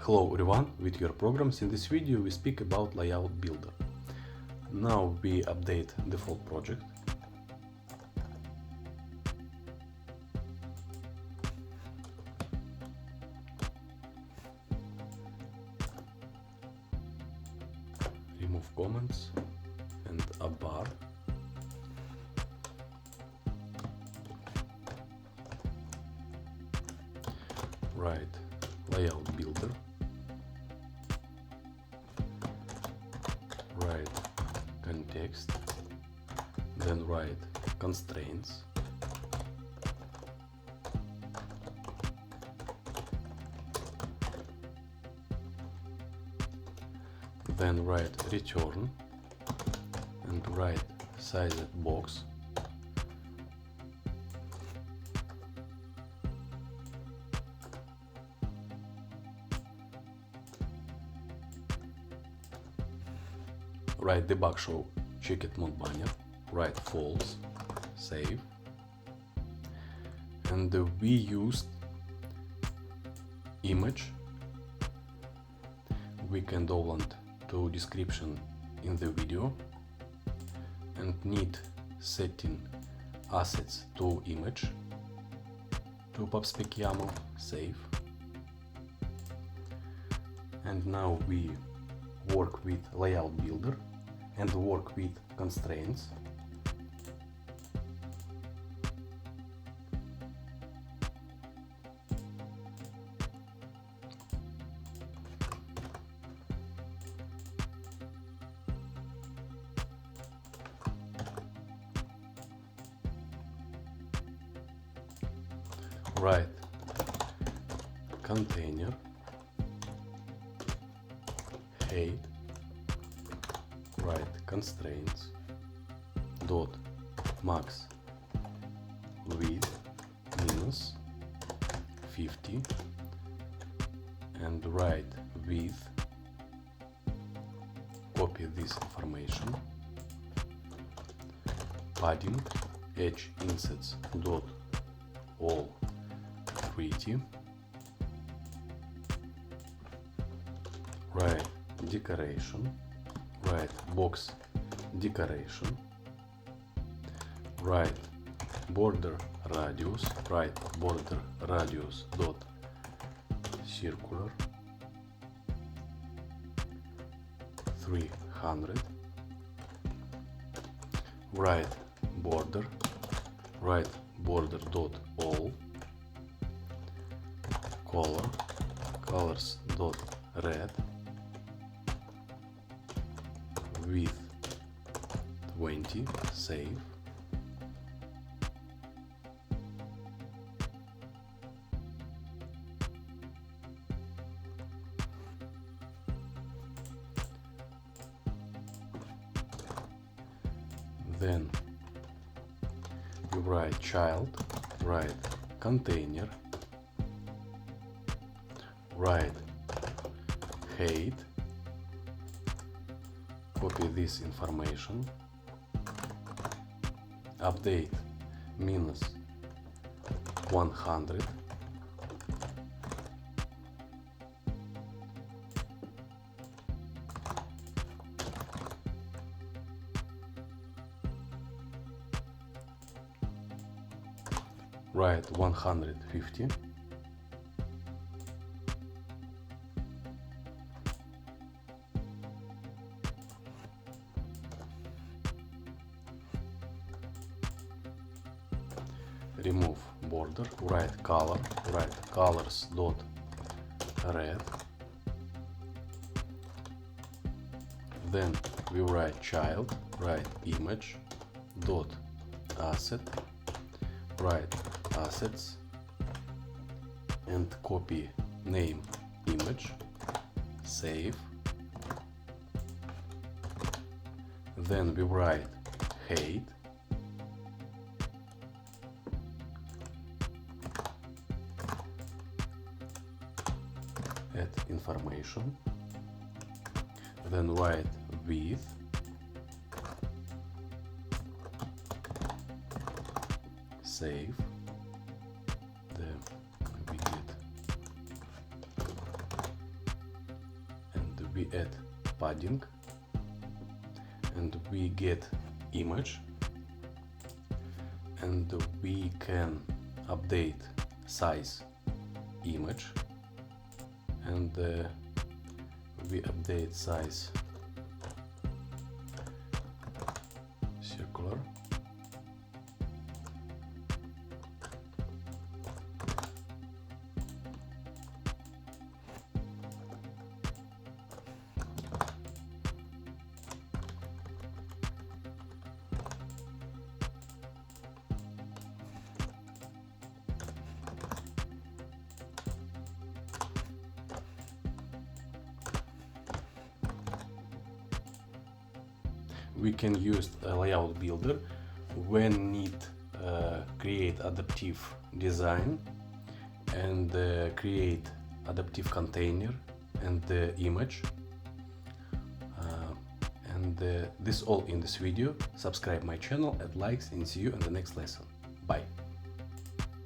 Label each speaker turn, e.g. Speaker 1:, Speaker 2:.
Speaker 1: Hello everyone, with your programs. In this video we speak about Layout Builder. Now we update default project. Remove comments and a bar. Write Layout Builder. Write context, then write constraints, then write return and write sized box, write debug show checked mode banner, write false, save, and we used image. We can download to description in the video and need setting assets to image to pubspec YAML, save. And now we work with Layout Builder and work with constraints. Write container height, write constraints dot max width minus 50 and write width, copy this information, padding edge insets dot all pretty, write decoration, write box decoration, write border radius, write border radius dot circular 300, write border dot all, colors dot red, width 20, save. Then you write child, write container, write height, copy this information, update minus 100, write 150, remove border, write color, write colors dot red, then we write child, write image dot asset, write assets and copy name image, save. Then we write height, add information, then write width, save the widget we add padding, and we get image, and we can update size image, and we update size circular, we can use a layout builder when need create adaptive design and create adaptive container and the image, and this all in this video. Subscribe my channel, add likes, and see you in the next lesson.